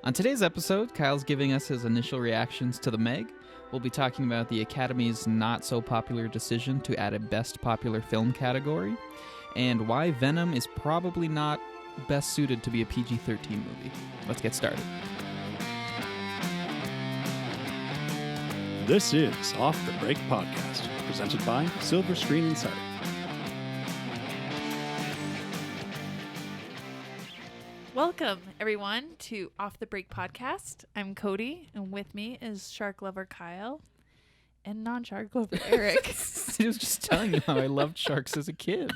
On today's episode, Kyle's giving us his initial reactions to The Meg. We'll be talking about the Academy's not-so-popular decision to add a Best Popular Film category, and why Venom is probably not best suited to be a PG-13 movie. Let's get started. This is Off the Break Podcast, presented by Silver Screen Insider. Welcome, everyone, to Off the Break Podcast. I'm Cody, and with me is shark lover Kyle and non-shark lover Eric. I was just telling you how I loved sharks as a kid.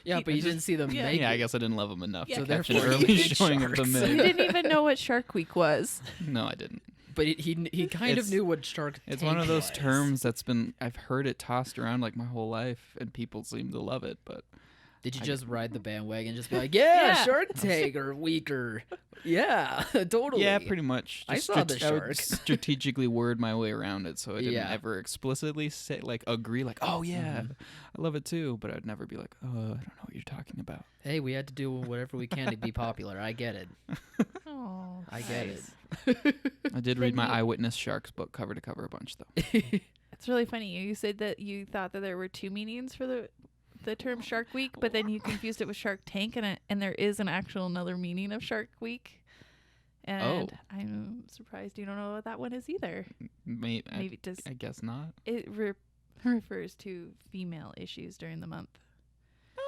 Yeah, but you didn't see them make Yeah, I it. guess I didn't love them enough Yeah. to So catch an therefore you early hate showing of The sharks. You Meg. didn't even know what Shark Week was. No, I didn't. But he kind It's- of knew what Shark It's Tank one of those was. terms that's been, I've heard it tossed around like my whole life, and people seem to love it, but Did you just ride the bandwagon, just be like, yeah, Yeah. Shark Tank or weaker? Yeah, totally. yeah, pretty much. I Just saw the I would shark. strategically word my way around it, so I didn't Yeah. ever explicitly say, like, agree, like, oh yeah, I love it too, but I'd never be like, oh, I don't know what you're talking about. Hey, we had to do whatever we can to be popular. I get it. Oh, I get nice. it. I did Then read my you- Eyewitness Sharks book cover to cover a bunch, though. It's really funny. You said that you thought that there were two meanings for the term Shark Week, but then you confused it with Shark Tank, and there is an actual another meaning of Shark Week. And I'm surprised you don't know what that one is either. Maybe Maybe just I guess not. it refers to female issues during the month.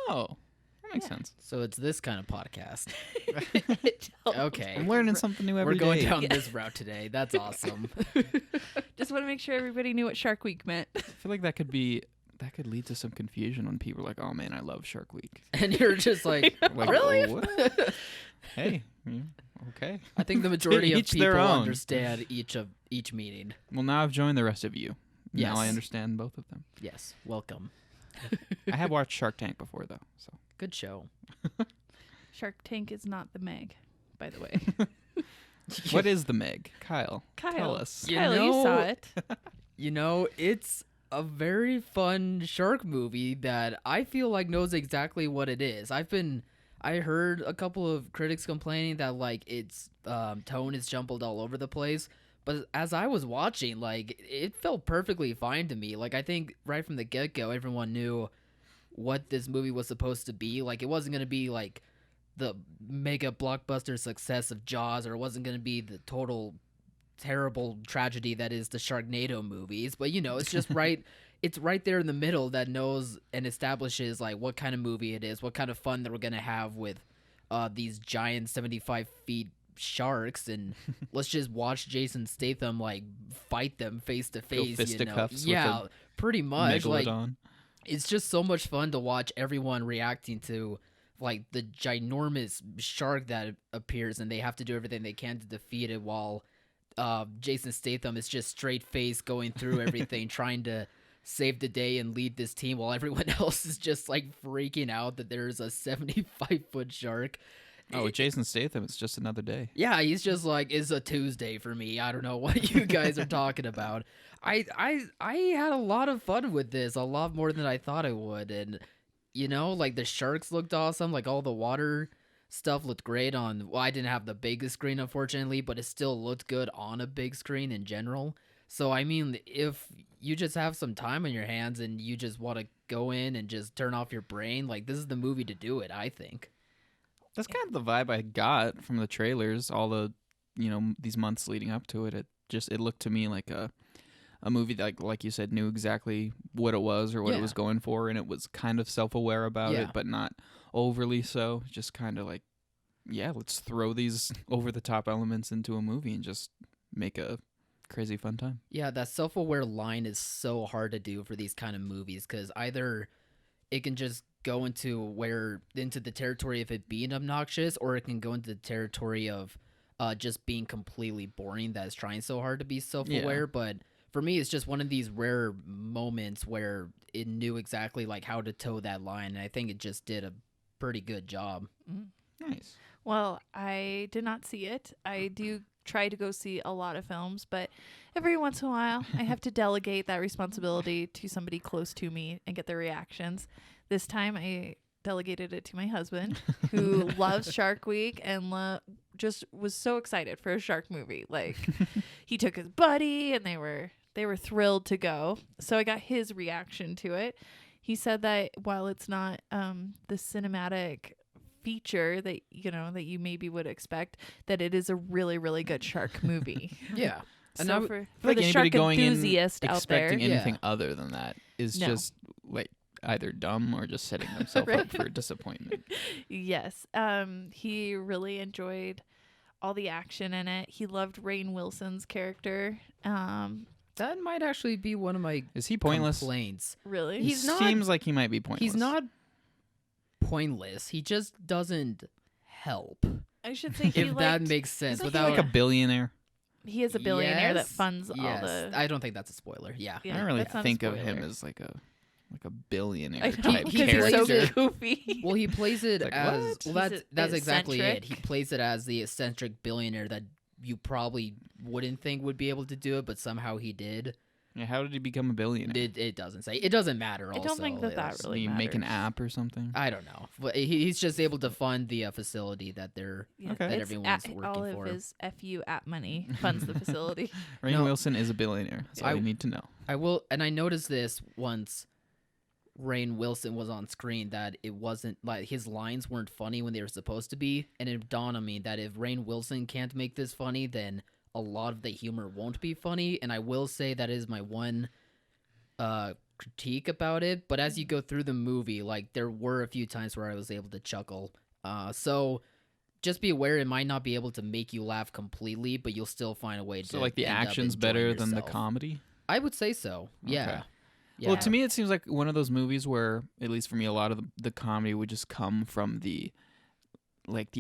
Oh, that makes Yeah. sense. So it's this kind of podcast. Okay. I'm learning something new every We're going day. down this route today. That's awesome. Just want to make sure everybody knew what Shark Week meant. I feel like that could lead to some confusion when people are like, "Oh man, I love Shark Week." And you're just like, Like, really? what? Hey, yeah, okay. I think the majority of Each their people own. understand each meaning. Well, now I've joined the rest of you. Now I Yes. understand both of them. Yes, welcome. I have watched Shark Tank before, though. So Good show. Shark Tank is not the Meg, by the way. what is The Meg? Kyle, Kyle. tell us. You Kyle, you know- saw it. You know, it's a very fun shark movie that I feel like knows exactly what it is. I heard a couple of critics complaining that like its tone is jumbled all over the place, but as I was watching, like it felt perfectly fine to me. Like I think right from the get-go everyone knew what this movie was supposed to be. Like it wasn't going to be like the mega blockbuster success of Jaws, or it wasn't going to be the total terrible tragedy that is the Sharknado movies, but you know, it's just right it's right there in the middle that knows and establishes like what kind of movie it is, what kind of fun that we're gonna have with these giant 75 feet sharks, and let's just watch Jason Statham like fight them face to face, you know. fisticuffs with Yeah, a pretty much. Like Megalodon. it's just so much fun to watch everyone reacting to like the ginormous shark that appears, and they have to do everything they can to defeat it, while Jason Statham is just straight face going through everything, trying to save the day and lead this team, while everyone else is just like freaking out that there's a 75-foot shark. Oh, with Jason Statham, it's just another day. Yeah, he's just like, it's a Tuesday for me. I don't know what you guys are talking about. I had a lot of fun with this, a lot more than I thought I would. And, you know, like the sharks looked awesome. Like all the water stuff looked great on, well, I didn't have the biggest screen, unfortunately, but it still looked good on a big screen in general. So, I mean, if you just have some time on your hands and you just want to go in and just turn off your brain, like this is the movie to do it, I think. That's kind of the vibe I got from the trailers, all the, these months leading up to it. It looked to me like a movie that, like you said, knew exactly what it was or what it Yeah. was going for, and it was kind of self-aware about Yeah. it, but not overly so. Just kind of like, yeah, let's throw these over-the-top elements into a movie and just make a crazy fun time. Yeah, that self-aware line is so hard to do for these kind of movies, because either it can just go into the territory of it being obnoxious, or it can go into the territory of just being completely boring that is trying so hard to be self-aware. Yeah. But for me, it's just one of these rare moments where it knew exactly like how to toe that line, and I think it just did a pretty good job. Nice. Well, I did not see it. I do try to go see a lot of films, but every once in a while, I have to delegate that responsibility to somebody close to me and get their reactions. This time, I delegated it to my husband, who loves Shark Week and just was so excited for a shark movie. Like he took his buddy and they were thrilled to go. So I got his reaction to it. He said that while it's not the cinematic feature that that you maybe would expect, that it is a really, really good shark movie. Yeah. So And for like the anybody shark going in enthusiast out there, expecting anything Yeah. other than that is No. just like either dumb or just setting themselves Right. up for disappointment. yes, he really enjoyed all the action in it. He loved Rainn Wilson's character. That might actually be one of my Is he pointless? complaints. Really, He He's not- seems like he might be pointless. He's not pointless. He just doesn't help. I should say he If that liked- makes sense. isn't he Without like a billionaire. he is a billionaire that Yes, funds all yes. the. I don't think that's a spoiler. Yeah. Yeah, I don't really that's not a think of him spoiler. as like a billionaire I know, type He because he's so character. goofy. Well, he plays it Like, as what? well. He's That's exactly it. eccentric. He plays it as the eccentric billionaire that you probably wouldn't think would be able to do it, but somehow he did. Yeah, how did he become a billionaire? It doesn't say. It doesn't matter. I Also, don't think that It's- really Did he make an matters. app or something? I don't know, but he's just able to fund the facility that they're. Yeah, Okay. That it's everyone's working all of for. his FU app money funds the facility. Rainn No. Wilson is a billionaire. That's all I- we need to know. I will, and I noticed this once. Rainn Wilson was on screen that it wasn't like his lines weren't funny when they were supposed to be, and it dawned on me that if Rainn Wilson can't make this funny, then a lot of the humor won't be funny. And I will say that is my one critique about it. But as you go through the movie, like there were a few times where I was able to chuckle. So just be aware it might not be able to make you laugh completely, but you'll still find a way to. So like the end up action's enjoying better than the yourself. comedy? I would say so. Yeah. Okay. Yeah. Well, to me, it seems like one of those movies where, at least for me, a lot of the comedy would just come from the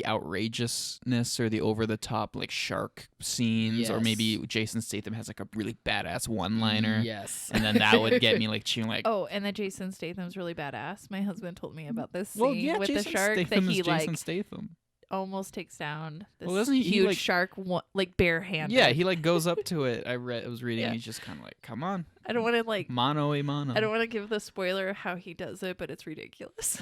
outrageousness or the over-the-top like shark scenes, or Yes. maybe Jason Statham has like a really badass one-liner, Yes. and then that would get me like cheering like, Oh, and then Jason Statham's really badass. My husband told me about this scene well, yeah, with Jason the shark Statham that is he Jason like Statham. almost takes down this Well, doesn't he huge like- shark like barehanded. Yeah, he like goes up to it. I was reading. Yeah. He's just kind of like, come on, I don't want to like. mano a mano. I don't want to give the spoiler of how he does it, but it's ridiculous.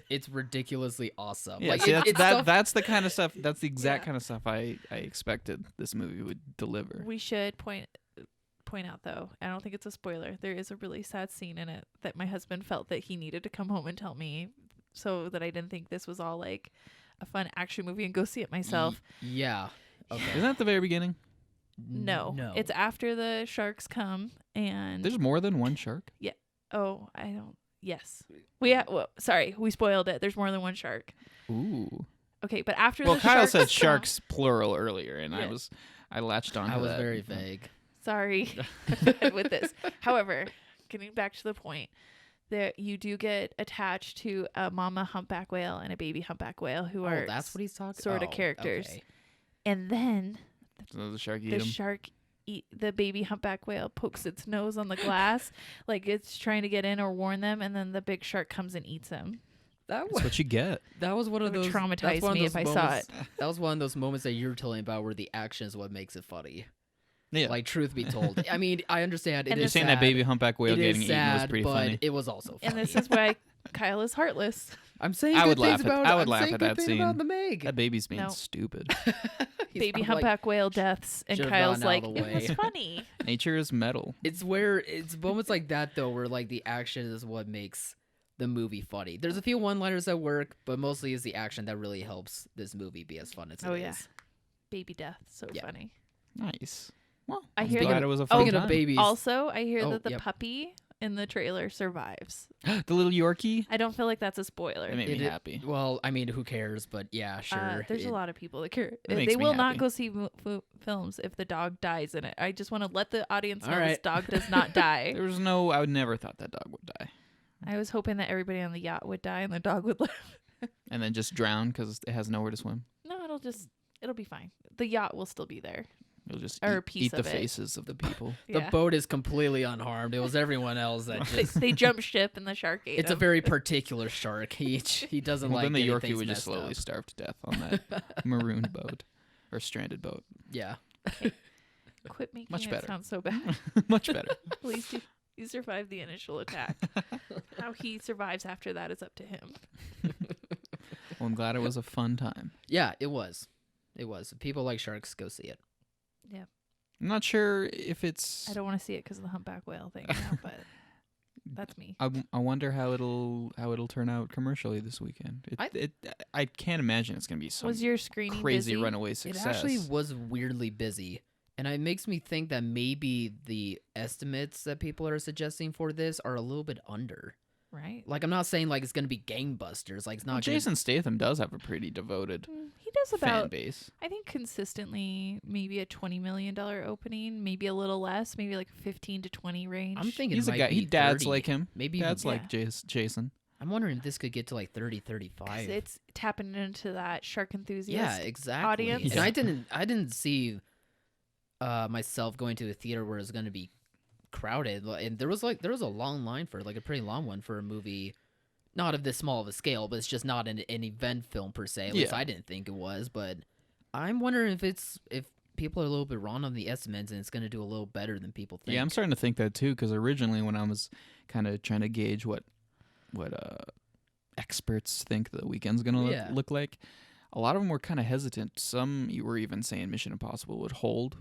It's ridiculously awesome. Yeah, Like see, it's that's stuff- that's the kind of stuff. That's the exact Yeah. kind of stuff I expected this movie would deliver. We should point out though, I don't think it's a spoiler. There is a really sad scene in it that my husband felt that he needed to come home and tell me, so that I didn't think this was all like a fun action movie and go see it myself. Yeah. Okay. Isn't that the very beginning? No, No. it's after the sharks come and There's more than one shark. oh, I don't. Yes, sorry, we spoiled it. There's more than one shark. Ooh. Okay, but after Well, the Kyle sharks said come- sharks plural earlier, and Yeah. I latched on. I to was that. very vague. Sorry with this. However, getting back to the point, that you do get attached to a mama humpback whale and a baby humpback whale who Oh, are that's what he's talking. sort of oh, characters. okay. and then So the shark eat the him. shark the baby humpback whale pokes its nose on the glass like it's trying to get in or warn them, and then the big shark comes and eats him. That That's was what you get. one of It would those traumatize that's one of me if those I saw moments- That was one of those moments that you were telling about where the action is what makes it funny. Yeah. Like, truth be told, I mean, I understand. And It You're is saying sad. that baby humpback whale It is getting eaten was sad, pretty but funny. it was also funny. And this is why Kyle is heartless. I'm saying I good would things laugh at- about I would I'm laugh saying at good that things scene. about the Meg. That baby's being No. stupid. He's Baby probably like, humpback whale deaths, and "Should've Kyle's gotten out like, of the it was way." funny. Nature is metal. It's moments like that though where like the action is what makes the movie funny. There's a few one-liners that work, but mostly is the action that really helps this movie be as fun as it Oh, is. yeah. Baby death, so Yeah. funny. Nice. Well, I I'm hear glad that- it was a fun Speaking time. of babies, Also, I hear Oh, that the yep. puppy in the trailer survives. The little Yorkie. I don't feel like that's a spoiler. It made It me i- happy. well, I mean, who cares? But yeah, sure. There's a lot of people that care. It makes They me will not happy. go see films if the dog dies in it. I just want to let the audience know All this right. dog does not die. There was no. I would never thought that dog would die, I was hoping that everybody on the yacht would die and the dog would live. and then just drown because it has nowhere to swim. No, it'll be fine. The yacht will still be there. It'll just Or a eat, piece eat the of it. faces of the people. The Yeah. boat is completely unharmed. It was everyone else that just. They jump ship and the shark ate It's a him. very particular shark. He doesn't Well, like then the getting Yorkie things would just messed slowly up. starve to death on that marooned boat or stranded boat. Yeah. Quit making Much it better. sound so bad. Much better. Please do. He survived the initial attack. How he survives after that is up to him. Well, I'm glad it was a fun time. Yeah, it was. It was. If people like sharks, go see it. Yeah. I'm not sure if it's. I don't want to see it because of the humpback whale thing now, but that's me. I wonder how it'll turn out commercially this weekend. I can't imagine it's gonna be some Was your screening crazy busy? runaway success. It actually was weirdly busy. And it makes me think that maybe the estimates that people are suggesting for this are a little bit under. Right. Like, I'm not saying like it's gonna be gangbusters. Like, it's not. Jason Statham does have a pretty devoted He does fan about, base. I think, consistently maybe a $20 million opening, maybe a little less, maybe like 15 to 20 range. I'm thinking He's it a might guy. be He dads 30, like him. Maybe Dads even, like Jason. I'm wondering if this could get to like 30, 35. It's tapping into that shark enthusiast. Yeah, exactly. audience. And I didn't see myself going to a theater where it's going to be crowded, and there was a long line for like a pretty long one for a movie, not of this small of a scale, but it's just not an event film per se. At least I didn't think it was. But I'm wondering if people are a little bit wrong on the estimates, and it's going to do a little better than people think. Yeah, I'm starting to think that too, because originally when I was kind of trying to gauge what experts think the weekend's gonna look like, a lot of them were kind of hesitant. Some you were even saying Mission Impossible would hold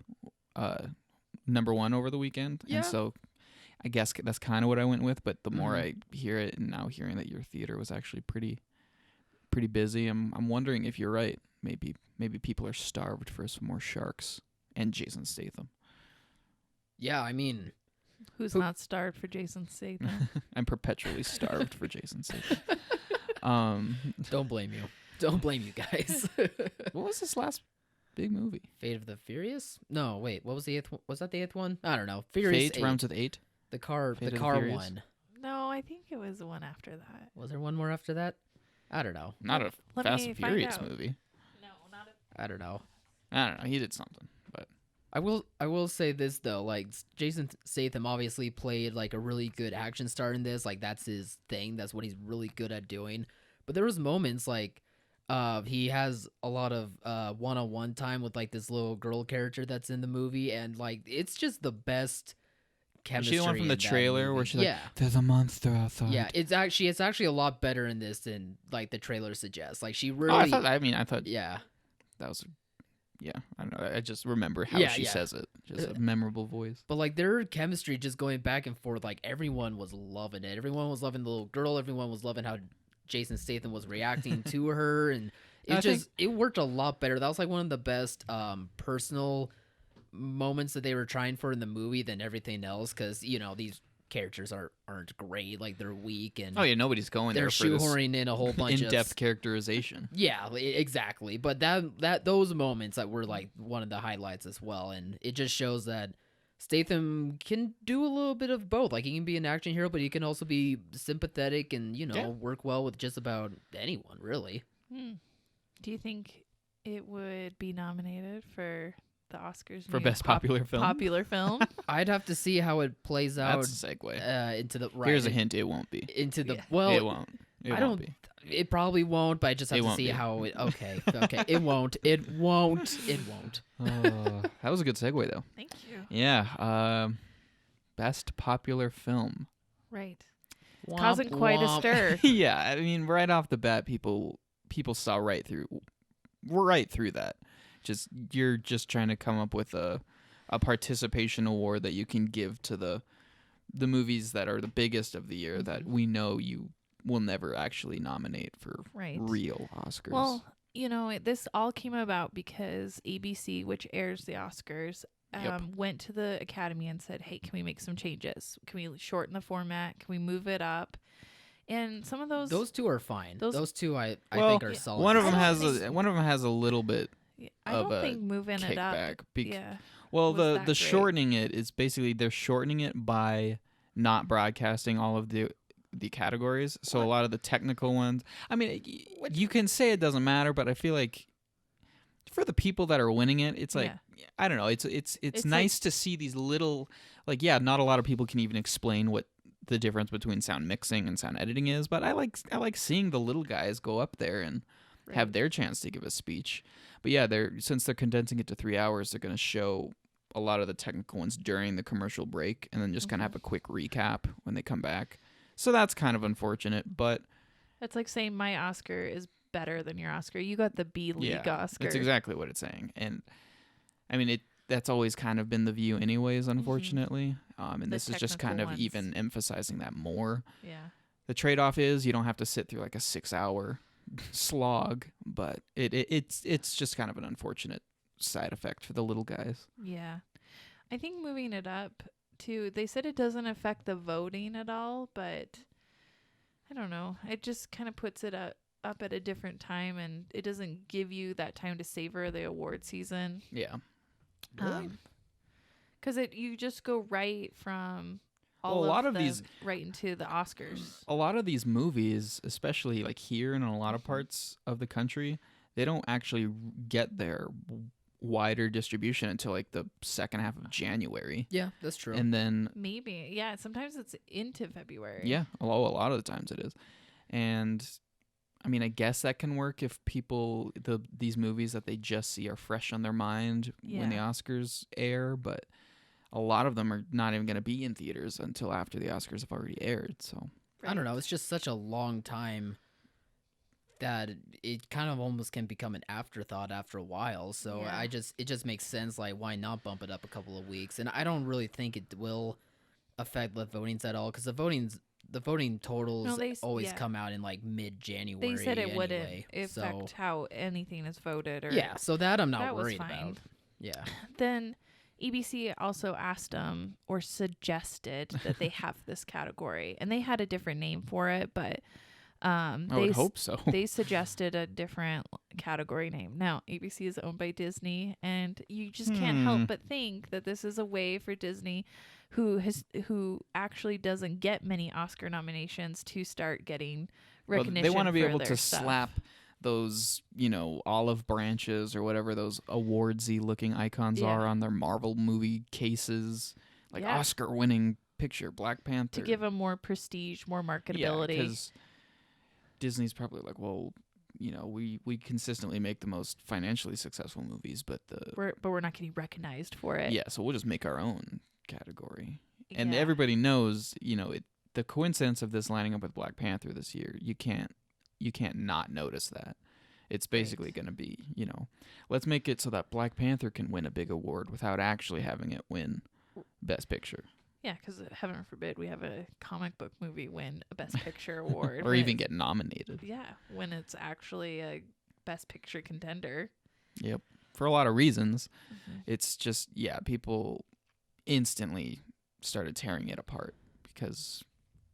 number one over the weekend, and so I guess that's kind of what I went with. But the more I hear it, and now hearing that your theater was actually pretty busy, I'm wondering if you're right. Maybe people are starved for some more sharks and Jason Statham. Yeah, I mean, Who's not starved for Jason Statham? I'm perpetually starved for Jason Statham. don't blame you. Don't blame you guys. What was this last big movie? Fate of the Furious? No, wait. What was the eighth? Was that the eighth one? I don't know. Furious Fate rhymes with 8. The car Fate of the car Furious? one. No, I think it was the one after that. Was there one more after that? I don't know. Not a Let Fast me and find Furious out. movie. No, not I don't know. I don't know. He did something, but I will say this though, like Jason Statham obviously played like a really good action star in this. Like that's his thing. That's what he's really good at doing. But there was moments like he has a lot of one-on-one time with like this little girl character that's in the movie, and like it's just the best chemistry. she the one from in the that trailer movie. where she's like, "There's a monster outside." Yeah, it's actually a lot better in this than like the trailer suggests. Like she really. Oh, I thought Yeah. that was. Yeah, I don't know. I just remember how she says it. Just a memorable voice. But like their chemistry just going back and forth, like everyone was loving it. Everyone was loving the little girl. Everyone was loving how Jason Statham was reacting to her, and it worked a lot better. That was like one of the best personal moments that they were trying for in the movie than everything else, because these characters aren't great. Like they're weak, and Nobody's going they're there for this shoehorning in a whole bunch in-depth characterization. Yeah, exactly. But those moments that were like one of the highlights as well, and it just shows that Statham can do a little bit of both. Like he can be an action hero, but he can also be sympathetic and work well with just about anyone, really. Do you think it would be nominated for the Oscars for best popular film? Popular film. I'd have to see how it plays out. That's a segue. Into the Here's a hint: it won't be. Into the It won't. I don't. Be. It probably won't, but I just have to see how it. Okay. It won't. It won't. It won't. That was a good segue, though. Thank you. Yeah. Best popular film. Right. Womp, Causing quite a womp. stir. Yeah, I mean, right off the bat, people saw right through that. You're just trying to come up with a participation award that you can give to the movies that are the biggest of the year that we know you will never actually nominate for real Oscars. Well, this all came about because ABC, which airs the Oscars, went to the Academy and said, "Hey, can we make some changes? Can we shorten the format? Can we move it up?" And some of those two are fine. Those two I well, think are solid. One of them has a little bit. I don't think moving it up. Well, was the shortening it is basically they're shortening it by not broadcasting all of the categories. So a lot of the technical ones. I mean, you can say it doesn't matter, but I feel like for the people that are winning it, it's like I don't know. It's nice to see these little not a lot of people can even explain what the difference between sound mixing and sound editing is, but I like seeing the little guys go up there and have their chance to give a speech. But yeah, since they're condensing it to 3 hours, they're going to show a lot of the technical ones during the commercial break and then just kind of have a quick recap when they come back. So that's kind of unfortunate, but that's like saying my Oscar is better than your Oscar. You got the B League Oscar. That's exactly what it's saying. And I mean, that's always kind of been the view anyways, unfortunately. And The this is just kind technical of ones. even emphasizing that more. Yeah. The trade-off is you don't have to sit through like a 6-hour slog, but it's just kind of an unfortunate side effect for the little guys. Yeah. I think moving it up too, they said it doesn't affect the voting at all, but I don't know. It just kind of puts it up at a different time, and it doesn't give you that time to savor the award season. Yeah. Really? Because you just go right from Well, a lot of them these- right into the Oscars. A lot of these movies, especially like here and in a lot of parts of the country, they don't actually get their wider distribution until like the second half of January. Yeah, that's true. And then Maybe. Yeah, sometimes it's into February. yeah, a lot of the times it is. And I mean, I guess that can work if people these movies that they just see are fresh on their mind when the Yeah. Oscars air, but a lot of them are not even going to be in theaters until after the Oscars have already aired. So I don't know. It's just such a long time that it kind of almost can become an afterthought after a while. So Yeah. it just makes sense. Like, why not bump it up a couple of weeks? And I don't really think it will affect the votings at all, because the voting totals No, always yeah. come out in like mid-January. They said it anyway. wouldn't affect So how anything is voted. Or yeah, so that I'm not that was worried fine. about. Yeah. Then EBC also asked them or suggested that they have this category, and they had a different name for it, but I they would hope so. they suggested a different category name. Now, ABC is owned by Disney, and you just can't help but think that this is a way for Disney, who actually doesn't get many Oscar nominations, to start getting Well, recognition. they want to be for able their to stuff. slap those, olive branches or whatever those awardsy looking icons Yeah. are on their Marvel movie cases, like Yeah. Oscar-winning picture, Black Panther. to give them more prestige, more marketability. because Disney's probably like, well, we consistently make the most financially successful movies, but we're not getting recognized for it. so we'll just make our own category. And Yeah. everybody knows, the coincidence of this lining up with Black Panther this year, you can't not notice that. It's basically going to be, let's make it so that Black Panther can win a big award without actually having it win Best Picture. Yeah, because heaven forbid we have a comic book movie win a Best Picture award. Or when even it's- get nominated. Yeah, when it's actually a Best Picture contender. Yep. For a lot of reasons. Mhm. It's just, people instantly started tearing it apart because,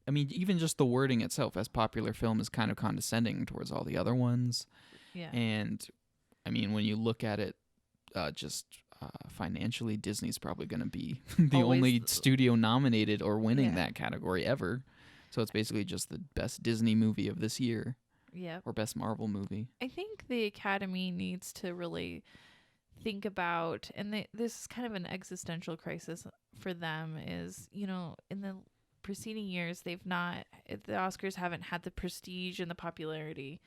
I mean, even just the wording itself as popular film is kind of condescending towards all the other ones. Yeah. And, I mean, when you look at it financially, Disney's probably going to be the Always only studio nominated or winning Yeah. that category ever. So it's basically just the best Disney movie of this year Yep. or best Marvel movie. I think the Academy needs to really think about, and this is kind of an existential crisis for them, is, in the preceding years, the Oscars haven't had the prestige and the popularity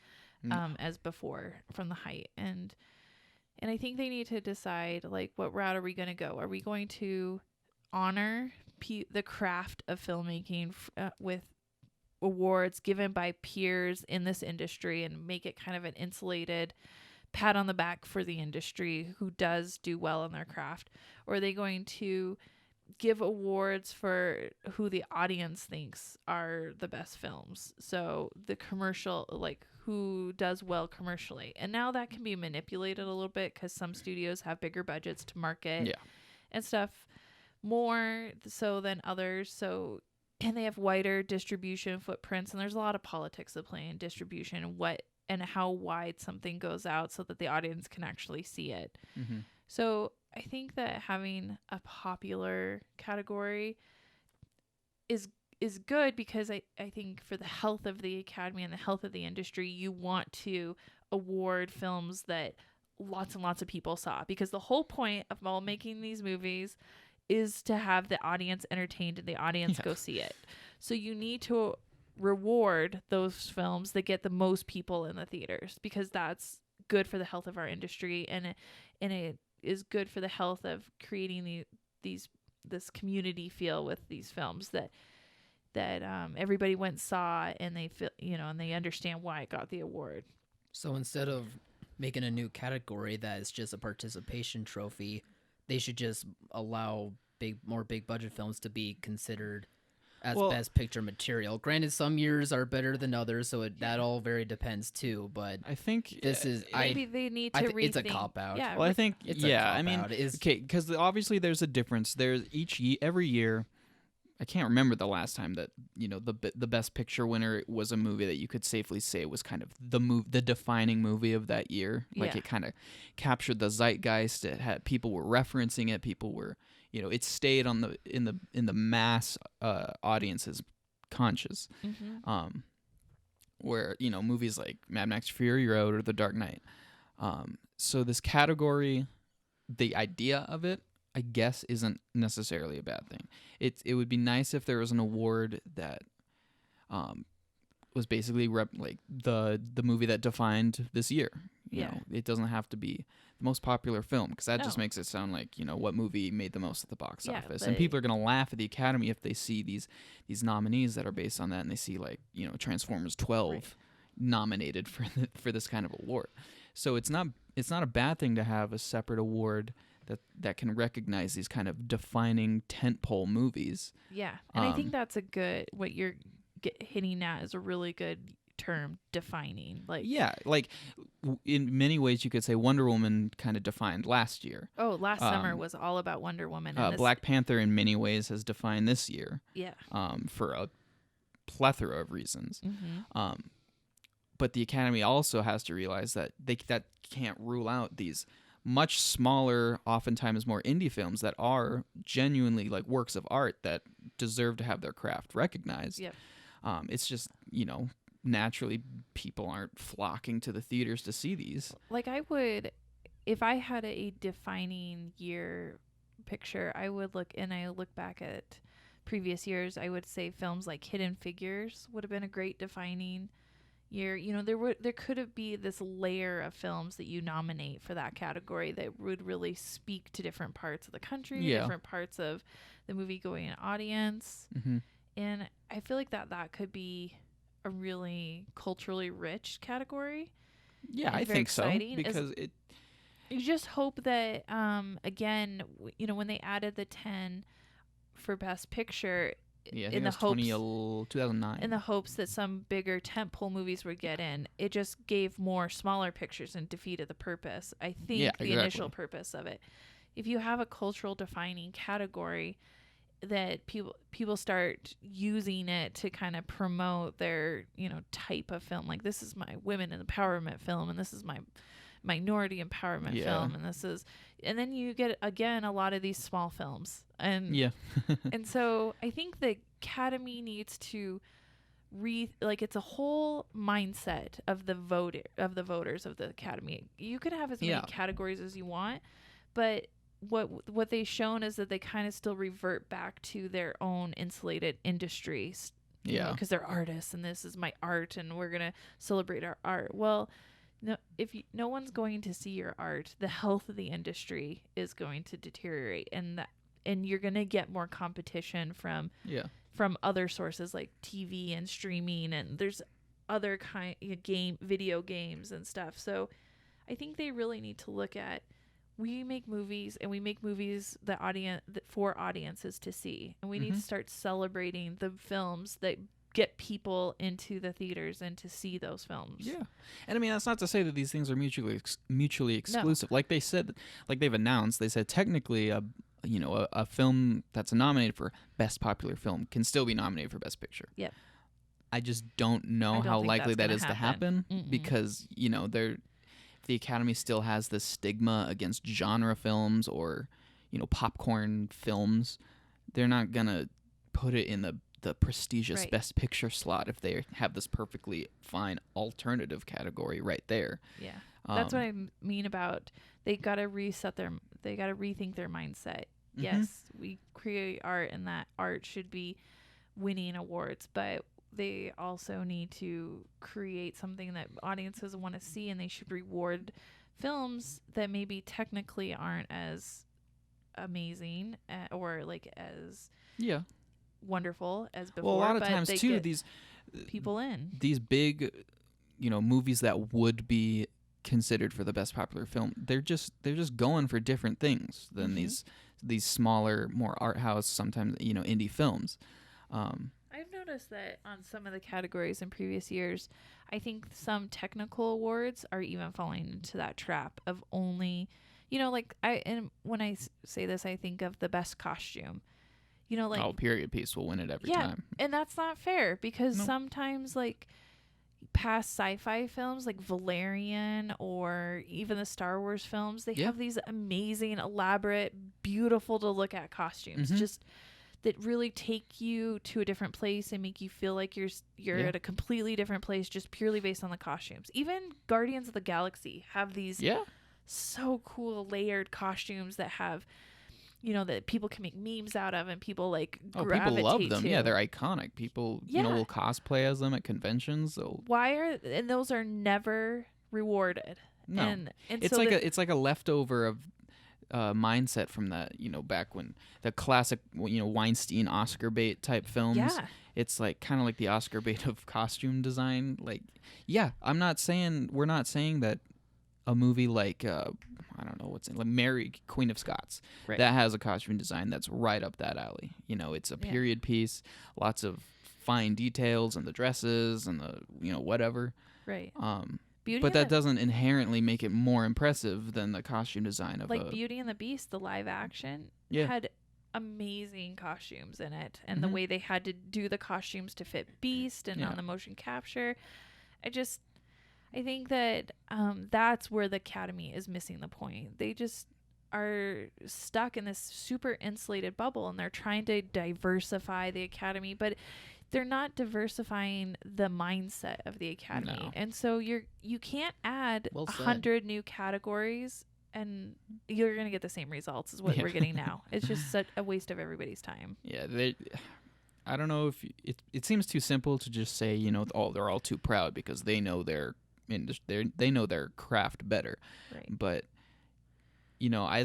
No. as before from the height. And I think they need to decide, like, what route are we going to go? Are we going to honor the craft of filmmaking with awards given by peers in this industry and make it kind of an insulated pat on the back for the industry who does do well in their craft? Or are they going to give awards for who the audience thinks are the best films? So the commercial, like, who does well commercially. And now that can be manipulated a little bit because some studios have bigger budgets to market and stuff more so than others. So, and they have wider distribution footprints, and there's a lot of politics that play in distribution and how wide something goes out so that the audience can actually see it. Mm-hmm. So I think that having a popular category is good, because I think for the health of the Academy and the health of the industry, you want to award films that lots and lots of people saw, because the whole point of all making these movies is to have the audience entertained and the audience go see it. So you need to reward those films that get the most people in the theaters, because that's good for the health of our industry, and it is good for the health of creating this community feel with these films that everybody went and saw, and they feel, and they understand why it got the award. So instead of making a new category that is just a participation trophy, they should just allow more big budget films to be considered as Well- best picture material. Granted, some years are better than others, so that all very depends too. But I think this is Maybe they need to rethink. it's a cop out. Yeah, Well, I think It's a yeah. I mean, cop-out. It is- okay, because obviously there's a difference. There's every year. I can't remember the last time that the best picture winner was a movie that you could safely say was kind of the defining movie of that year. Like Yeah. it kind of captured the zeitgeist. It had people were referencing it. People were it stayed on in the mass audience's conscious. Mhm. Where movies like Mad Max Fury Road or The Dark Knight. So this category, the idea of it, I guess, isn't necessarily a bad thing. It would be nice if there was an award that was basically like the movie that defined this year. You know, it doesn't have to be the most popular film, because that just No. makes it sound like what movie made the most at the box Yeah, office, and but- people are gonna laugh at the Academy if they see these nominees that are based on that, and they see like Transformers 12 Right. nominated for this kind of award. So it's not a bad thing to have a separate award that can recognize these kind of defining tentpole movies. Yeah, and I think Um, that's a good. What you're hitting at is a really good term, defining. Like, Yeah, like in many ways you could say Wonder Woman kind of defined last year. last summer was all about Wonder Woman. And this, Black Panther in many ways has defined this year Yeah. for a plethora of reasons. Mm-hmm. But the Academy also has to realize that that can't rule out these much smaller, oftentimes more indie films that are genuinely like works of art that deserve to have their craft recognized. Yep. It's just, naturally people aren't flocking to the theaters to see these. Like I would, if I had a defining year picture, I would look back at previous years. I would say films like Hidden Figures would have been a great defining year. There could have be this layer of films that you nominate for that category that would really speak to different parts of the country, Yeah. different parts of the movie going audience. Mm-hmm. And I feel like that could be a really culturally rich category. Yeah, And I very think so, exciting. because it. You just hope that, again, when they added the 10 for Best Picture, Yeah, I in think the it was hopes 2009. in the hopes that some bigger tentpole movies would get in, it just gave more smaller pictures and defeated the purpose. I think Yeah, the initial exactly. purpose of it. If you have a cultural defining category, that people start using it to kind of promote their type of film, like this is my women empowerment film, and this is my minority empowerment film, and then you get again a lot of these small films, and Yeah. and so I think the Academy needs to it's a whole mindset of the voters of the Academy. You can have as many Yeah. categories as you want, but what they've shown is that they kind of still revert back to their own insulated industries. Yeah. Because they're artists, and this is my art, and we're gonna celebrate our art. Well, no, no one's going to see your art, the health of the industry is going to deteriorate, and you're gonna get more competition from Yeah. other sources like TV and streaming, and there's other video games and stuff. So I think they really need to look at, we make movies for audiences to see, and we need to start celebrating the films that get people into the theaters and to see those films. Yeah, and I mean that's not to say that these things are mutually exclusive. Like they said, like they've announced, they said technically a film that's nominated for Best Popular Film can still be nominated for Best Picture. Yep. I just don't know I don't how think likely that's that is gonna to happen Mm-mm. because the Academy still has this stigma against genre films or popcorn films. They're not gonna put it in the prestigious Right. Best Picture slot if they have this perfectly fine alternative category right there. Yeah. That's what I mean about they got to rethink their mindset. Mhm. Yes, we create art, and that art should be winning awards, but they also need to create something that audiences want to see, and they should reward films that maybe technically aren't as amazing or like as Yeah. wonderful as before. Well, a lot of but times they too, get these people in. these big movies that would be considered for the best popular film, they're just going for different things than these smaller, more art house, sometimes indie films. I've noticed that on some of the categories in previous years, I think some technical awards are even falling into that trap of only, and when I say this, I think of the best costume. Period piece will win it every yeah, time. And that's not fair because No. sometimes past sci-fi films like Valerian or even the Star Wars films, they have these amazing, elaborate, beautiful to look at costumes. Just that really take you to a different place and make you feel like you're at a completely different place just purely based on the costumes. Even Guardians of the Galaxy have these so cool layered costumes that have that people can make memes out of and people gravitate people love them. to. Yeah, they're iconic. People will cosplay as them at conventions. So and those are never rewarded. No, and it's so it's like a leftover of mindset from that, back when the classic, Weinstein Oscar bait type films. Yeah. It's kind of like the Oscar bait of costume design. We're not saying that a movie like I don't know what's in like Mary, Queen of Scots, that has a costume design that's right up that alley. It's a period piece, lots of fine details and the dresses and the whatever. Right. But that doesn't inherently make it more impressive than the costume design of Beauty and the Beast, the live action, had amazing costumes in it, and the way they had to do the costumes to fit Beast and on the motion capture. I think that that's where the Academy is missing the point. They just are stuck in this super insulated bubble, and they're trying to diversify the Academy, but they're not diversifying the mindset of the Academy. No. And so you can't add 100 new categories and you're going to get the same results as what we're getting now. It's just such a waste of everybody's time. Yeah, I don't know if it seems too simple to just say, they're all too proud because they know they know their craft better. Right. But I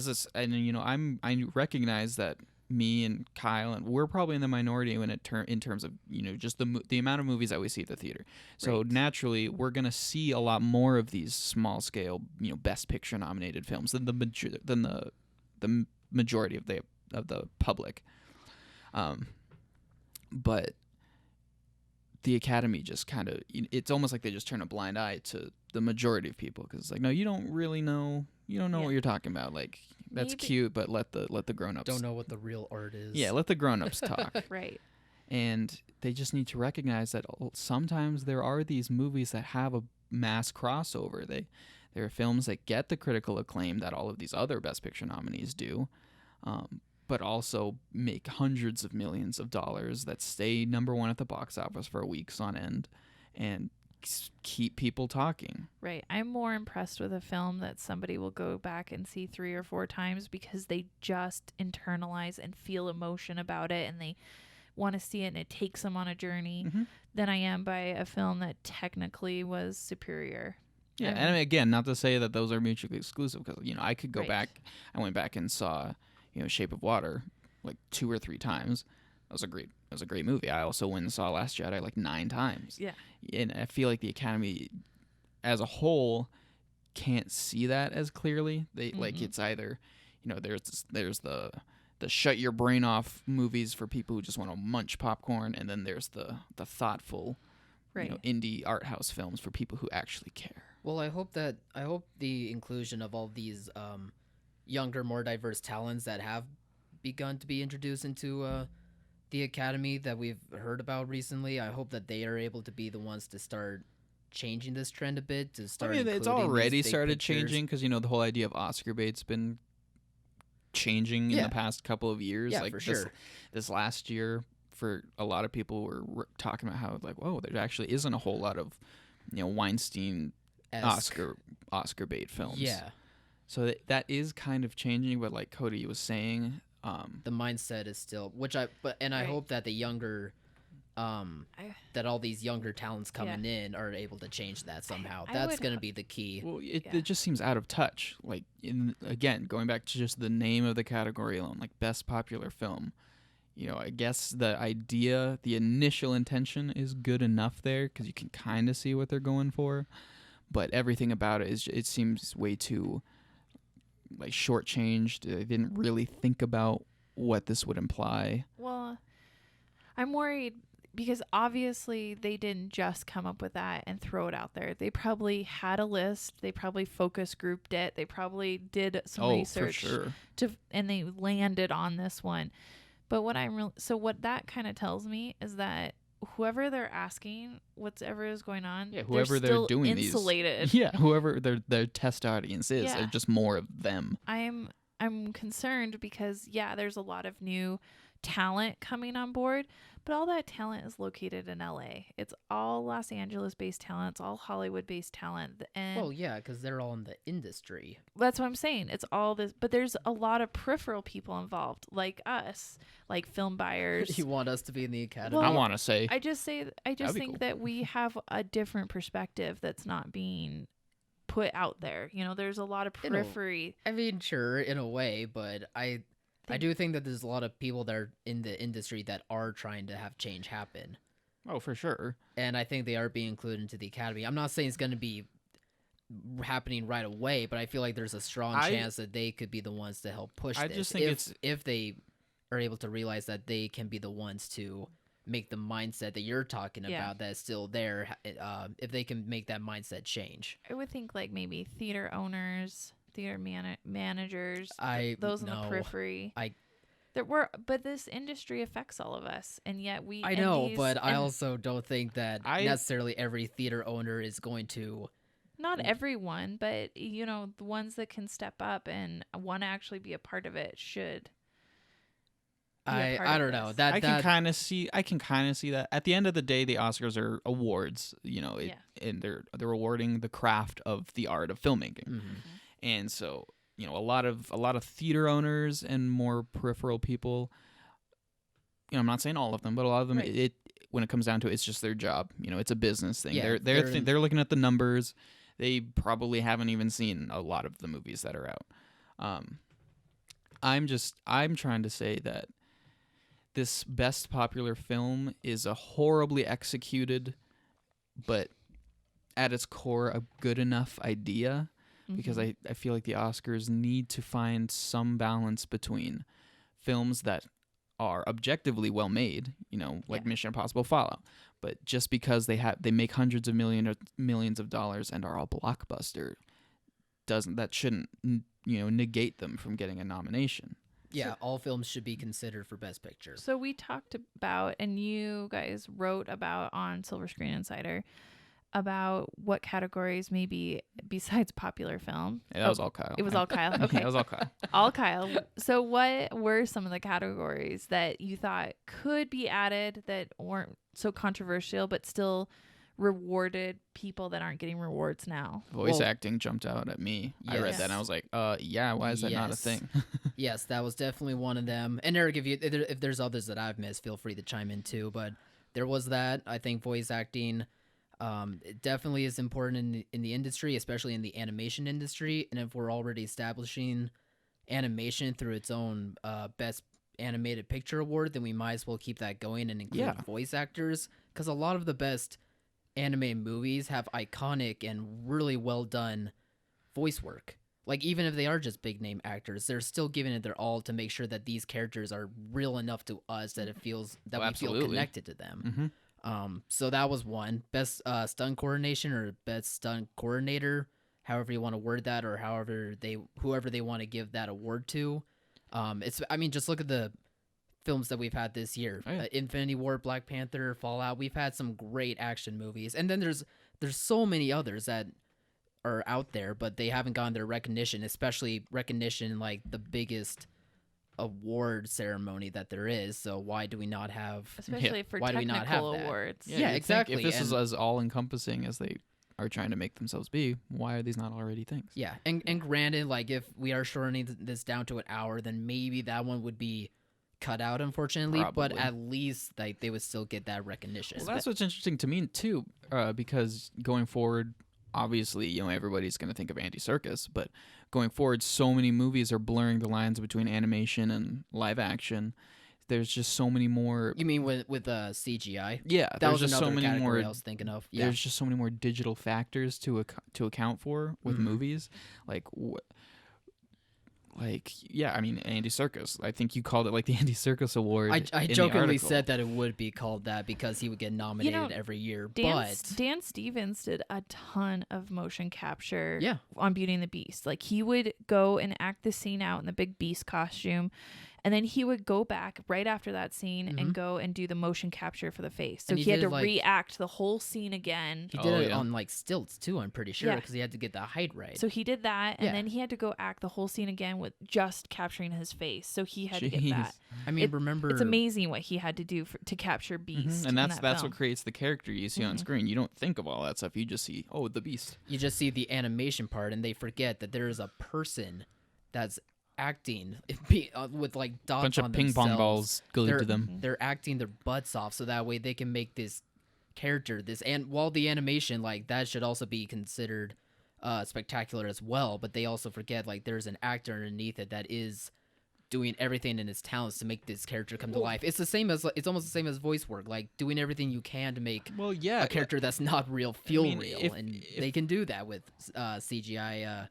recognize that me and Kyle, and we're probably in the minority in terms of just the amount of movies that we see at the theater. So naturally, we're gonna see a lot more of these small scale, Best Picture nominated films than the majority of the public. But the Academy just kind of, it's almost like they just turn a blind eye to the majority of people because it's like, no, you don't really know. You don't know what you're talking about. That's cute, but let the grown-ups. Don't know what the real art is. Yeah, let the grown-ups talk. Right. And they just need to recognize that sometimes there are these movies that have a mass crossover. There are films that get the critical acclaim that all of these other Best Picture nominees do, but also make hundreds of millions of dollars that stay number one at the box office for weeks on end and keep people talking. Right. I'm more impressed with a film that somebody will go back and see 3 or 4 times because they just internalize and feel emotion about it and they want to see it and it takes them on a journey than I am by a film that technically was superior. Yeah, and again, not to say that those are mutually exclusive because, I could go back. I went back and saw, Shape of Water 2 or 3 times. That was a great movie. I also went and saw Last Jedi 9 times. Yeah. And I feel like the Academy as a whole can't see that as clearly. They it's either, there's the shut your brain off movies for people who just want to munch popcorn, and then there's the thoughtful, indie art house films for people who actually care. Well, I hope the inclusion of all these younger, more diverse talents that have begun to be introduced into the Academy that we've heard about recently, I hope that they are able to be the ones to start changing this trend a bit, to start it's already started changing because, the whole idea of Oscar bait's been changing in the past couple of years. Yeah, for sure. This last year, for a lot of people were talking about how, whoa, there actually isn't a whole lot of, Weinstein Oscar bait films. Yeah. So that is kind of changing, but like Cody was saying, the mindset is still, I hope that the younger, that all these younger talents coming in are able to change that somehow. That's going to be the key. Well, it just seems out of touch. Again, going back to just the name of the category alone, Best Popular Film, I guess the initial intention is good enough there because you can kind of see what they're going for, but everything about it seems way too like shortchanged. They didn't really think about what this would imply. Well, I'm worried because obviously they didn't just come up with that and throw it out there. They probably had a list. They probably focus grouped it. They probably did some research for sure. And they landed on this one. But what what that kind of tells me is that whoever they're asking, whatever is going on, whoever they're still doing insulated. these, whoever their test audience is, they're just more of them. I'm concerned because there's a lot of new talent coming on board, but all that talent is located in LA. It's all Los Angeles based talent. It's all Hollywood based talent. And because they're all in the industry. that's what I'm saying. It's all this, but there's a lot of peripheral people involved, like us, like film buyers. You want us to be in the Academy? Well, I want to say. I just think cool. that we have a different perspective that's not being put out there. There's a lot of periphery. I mean, sure, in a way, but I do think that there's a lot of people that are in the industry that are trying to have change happen. Oh, for sure. And I think they are being included into the Academy. I'm not saying it's going to be happening right away, but I feel like there's a strong chance that they could be the ones to help push this. Just think if they are able to realize that they can be the ones to make the mindset that you're talking about that's still there, if they can make that mindset change. I would think like maybe theater owners, theater managers, those in the periphery. But this industry affects all of us, and yet I know, but I also don't think that necessarily every theater owner is going to. Not everyone, but the ones that can step up and want to actually be a part of it should. I don't know. I can kind of see that. At the end of the day, the Oscars are awards, and they're rewarding the craft of the art of filmmaking. Mm-hmm. And so, a lot of theater owners and more peripheral people, I'm not saying all of them, but a lot of them, when it comes down to it, it's just their job. It's a business thing. Yeah, they're looking at the numbers. They probably haven't even seen a lot of the movies that are out. I'm trying to say that this best popular film is a horribly executed, but at its core, a good enough idea. Because I feel like the Oscars need to find some balance between films that are objectively well made, like Mission Impossible Fallout, but just because they make hundreds of millions of dollars and are all blockbuster, shouldn't negate them from getting a nomination. Yeah, all films should be considered for Best Picture. So we talked about, and you guys wrote about on Silver Screen Insider, about what categories maybe besides popular film. Yeah, that was all Kyle. It was all Kyle. Okay. Yeah, it was all Kyle. All Kyle. So what were some of the categories that you thought could be added that weren't so controversial but still rewarded people that aren't getting rewards now? Voice acting jumped out at me. Yes. I read that and I was like, why is that not a thing? Yes, that was definitely one of them. And Eric, if there's others that I've missed, feel free to chime in too. But there was that. I think voice acting it definitely is important in the industry, especially in the animation industry. And if we're already establishing animation through its own Best Animated Picture Award, then we might as well keep that going and include voice actors. Because a lot of the best anime movies have iconic and really well done voice work. Like, even if they are just big name actors, they're still giving it their all to make sure that these characters are real enough to us that we feel connected to them. Mm-hmm. So that was one. Best stunt coordination or best stunt coordinator, however you want to word that, or whoever they want to give that award to. Just look at the films that we've had this year. Oh, yeah. Infinity War, Black Panther, Fallout. We've had some great action movies. And then there's so many others that are out there, but they haven't gotten their recognition, especially recognition like the biggest award ceremony that there is. So why do we not have, especially for why do we not have technical that? awards? Yeah, exactly. If this is as all-encompassing as they are trying to make themselves be, why are these not already things? Yeah, and granted, like, if we are shortening this down to an hour, then maybe that one would be cut out, unfortunately. Probably. But at least like they would still get that recognition. Well, that's what's interesting to me too, because going forward, obviously, everybody's going to think of Andy Serkis, but going forward, so many movies are blurring the lines between animation and live action. there's just so many more. You mean with CGI? Yeah, That there's was just so another many category more. I was thinking of. Yeah. There's just so many more digital factors to account for with movies, like. I mean, Andy Serkis. I think you called it like the Andy Serkis Award. I in the jokingly article. said that it would be called that because he would get nominated every year. Dan Stevens did a ton of motion capture on Beauty and the Beast. Like, he would go and act the scene out in the big beast costume, and then he would go back right after that scene and go and do the motion capture for the face. So he had to react the whole scene again. He did it on like stilts too, I'm pretty sure, because he had to get the height right. So he did that, and then he had to go act the whole scene again with just capturing his face. So he had to get that. I mean, remember, it's amazing what he had to do to capture Beast. And that's film. what creates the character you see on screen. You don't think of all that stuff. You just see, the Beast. You just see the animation part, and they forget that there is a person that's acting with like dots bunch of on ping pong themselves. balls glued to them. They're acting their butts off, so that way they can make this character and while the animation like that should also be considered spectacular as well, but they also forget like there's an actor underneath it that is doing everything in his talents to make this character come to life. It's almost the same as voice work, like doing everything you can to make a character that's not real feel real, and they can do that with CGI.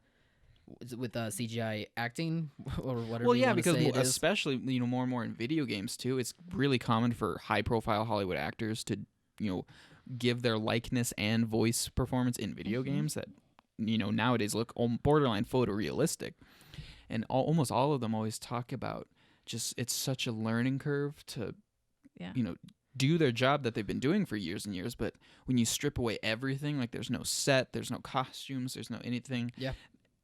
With CGI acting or whatever. Well, you yeah, want to because say it is. especially more and more in video games too, it's really common for high-profile Hollywood actors to give their likeness and voice performance in video games that nowadays look borderline photorealistic, and almost all of them always talk about just it's such a learning curve to do their job that they've been doing for years and years. But when you strip away everything, like there's no set, there's no costumes, there's no anything. Yeah.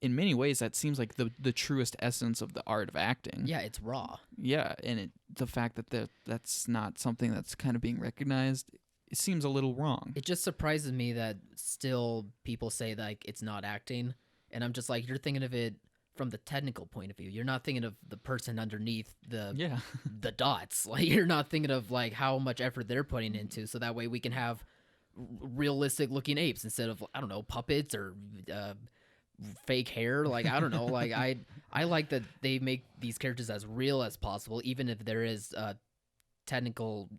In many ways, that seems like the truest essence of the art of acting. Yeah, it's raw. Yeah, and the fact that that's not something that's kind of being recognized, it seems a little wrong. It just surprises me that still people say like it's not acting, and I'm just like, you're thinking of it from the technical point of view. You're not thinking of the person underneath the dots. Like, you're not thinking of like how much effort they're putting into, so that way we can have realistic looking apes instead of, I don't know, puppets or fake hair. Like, I don't know. Like, I like that they make these characters as real as possible, even if there is technical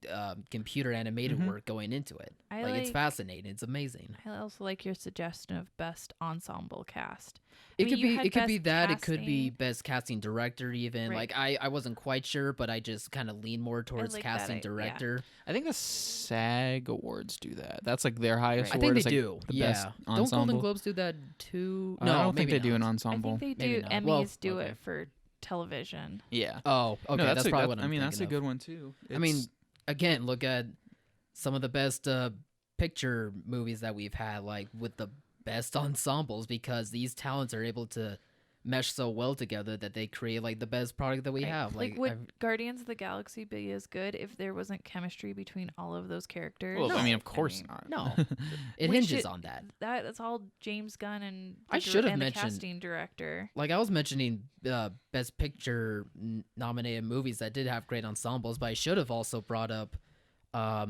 computer animated work going into it. It's fascinating. It's amazing. I also like your suggestion of best ensemble cast. It could be that. It could be best casting director even. Right. Like, I wasn't quite sure, but I just kind of lean more towards like casting that, director. I think the SAG Awards do that. That's like their highest I award. think they is, do. the best Don't ensemble. Golden Globes do that too? I No, don't think maybe they do an not. ensemble. I think they Maybe do. not. Emmys Well, do okay. it for television. Yeah. Oh, okay. No, that's probably what I'm thinking that's a of. good one too. I mean, again, look at some of the best picture movies that we've had, like with the best ensembles, because these talents are able to mesh so well together that they create like the best product that we have. Like would Guardians of the Galaxy be as good if there wasn't chemistry between all of those characters? Well, I mean, of course not. No, it hinges on that. That's all James Gunn and I should have the mentioned casting director. Like, I was mentioning best picture nominated movies that did have great ensembles, but I should have also brought up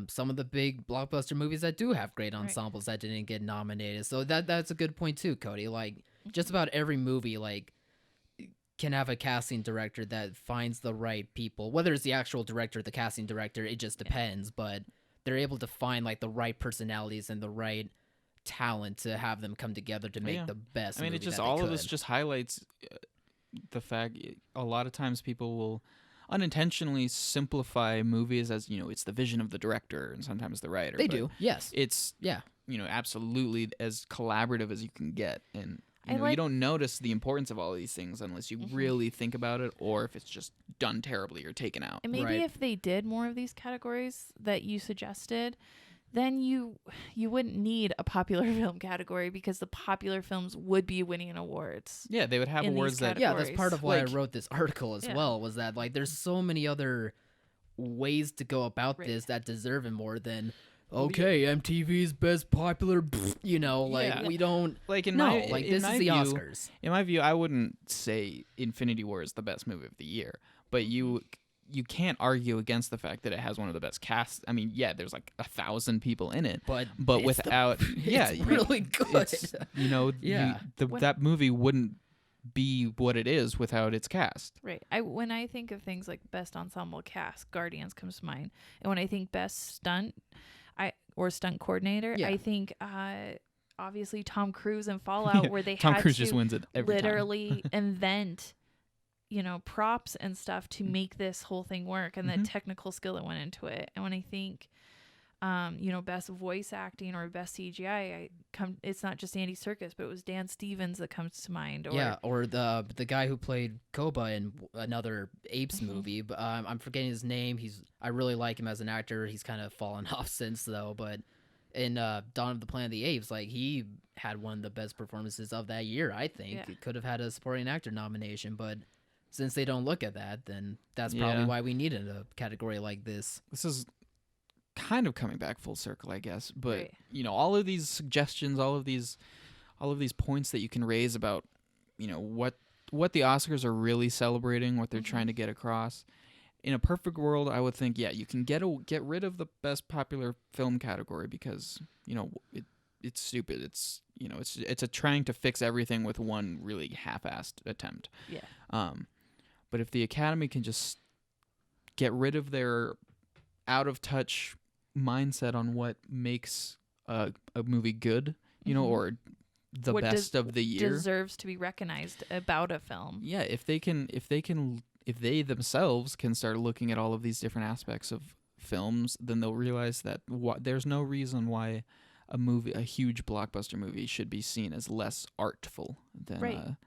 some of the big blockbuster movies that do have great ensembles that didn't get nominated. So that's a good point too, Cody. Like, just about every movie like can have a casting director that finds the right people, whether it's the actual director or the casting director, it just depends, but they're able to find like the right personalities and the right talent to have them come together to make the best. I mean, movie it just that they all of could. this just highlights the fact a lot of times people will unintentionally simplify movies as, it's the vision of the director and sometimes the writer. They but do, yes. It's absolutely as collaborative as you can get, and you like- don't notice the importance of all of these things unless you really think about it, or if it's just done terribly or taken out. And maybe Right. if they did more of these categories that you suggested, then you wouldn't need a popular film category, because the popular films would be winning awards. Yeah, they would have in these awards that. Yeah, that's part of why Like- I wrote this article as well, was that like there's so many other ways to go about this that deserve it more than MTV's best popular, we don't Like in no, my like in this my is the view, Oscars. In my view, I wouldn't say Infinity War is the best movie of the year, but you can't argue against the fact that it has one of the best casts. I mean, yeah, there's like 1,000 people in it, But but it's without, it's really good. it's, Yeah. that movie wouldn't be what it is without its cast. Right. When I think of things like best ensemble cast, Guardians comes to mind, and when I think best stunt, or stunt coordinator, Yeah. I think obviously Tom Cruise and Fallout, where they Tom had Cruise to just wins it every literally invent, props and stuff to make this whole thing work, and the technical skill that went into it. And when I think, best voice acting or best CGI, it's not just Andy Serkis, but it was Dan Stevens that comes to mind. Or the guy who played Koba in another Apes movie. But I'm forgetting his name. I really like him as an actor. He's kind of fallen off since though. But in Dawn of the Planet of the Apes, like he had one of the best performances of that year. I think it could have had a supporting actor nomination, but since they don't look at that, then that's probably why we needed a category like this. This is kind of coming back full circle, I guess. But Right. all of these suggestions, all of these points that you can raise about, what the Oscars are really celebrating, what they're trying to get across. In a perfect world, I would think, you can get rid of the best popular film category because it's stupid. It's it's a trying to fix everything with one really half-assed attempt. Yeah. But if the Academy can just get rid of their out-of-touch mindset on what makes a movie good, or the What best of the year, deserves to be recognized about a film. yeah, if they themselves can start looking at all of these different aspects of films, then they'll realize that there's no reason why a huge blockbuster movie should be seen as less artful than Right. a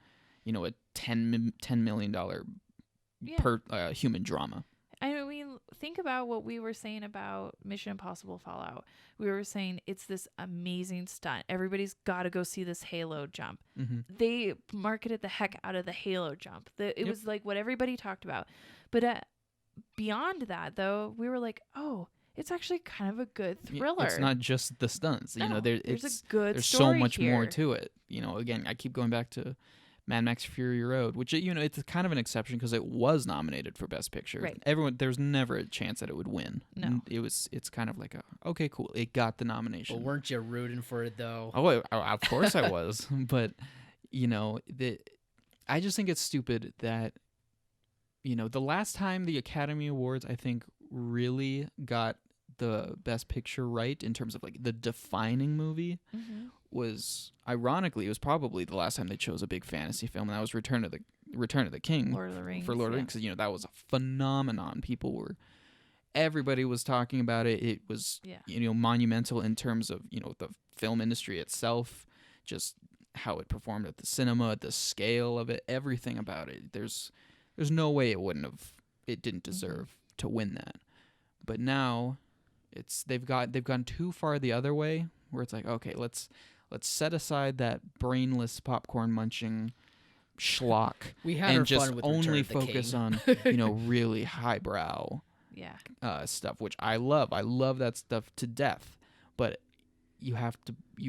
$10 million per human drama. I mean, think about what we were saying about Mission Impossible Fallout. We were saying it's this amazing stunt. Everybody's got to go see this Halo jump. Mm-hmm. They marketed the heck out of the Halo jump. It was like what everybody talked about. But beyond that, though, we were like, oh, it's actually kind of a good thriller. It's not just the stunts. No, there's a good there's story so much here. more to it. Again, I keep going back to Mad Max Fury Road, which it's kind of an exception because it was nominated for Best Picture. Right. There's never a chance that it would win. No. It's kind of like okay, cool, it got the nomination. Well, weren't you rooting for it though? Oh, of course I was, but I just think it's stupid that the last time the Academy Awards I think really got the Best Picture right in terms of like the defining movie was, ironically, it was probably the last time they chose a big fantasy film, and that was Return of the King, Lord of the Rings, for Lord of the Rings, because that was a phenomenon. Everybody was talking about it. It was monumental in terms of the film industry itself, just how it performed at the cinema, the scale of it, everything about it. There's no way it didn't deserve to win that. But now they've gone too far the other way, where it's like, okay, let's set aside that brainless popcorn munching schlock We had and our just fun with only Return of the focus King. on really highbrow stuff, which I love. I love that stuff to death. But you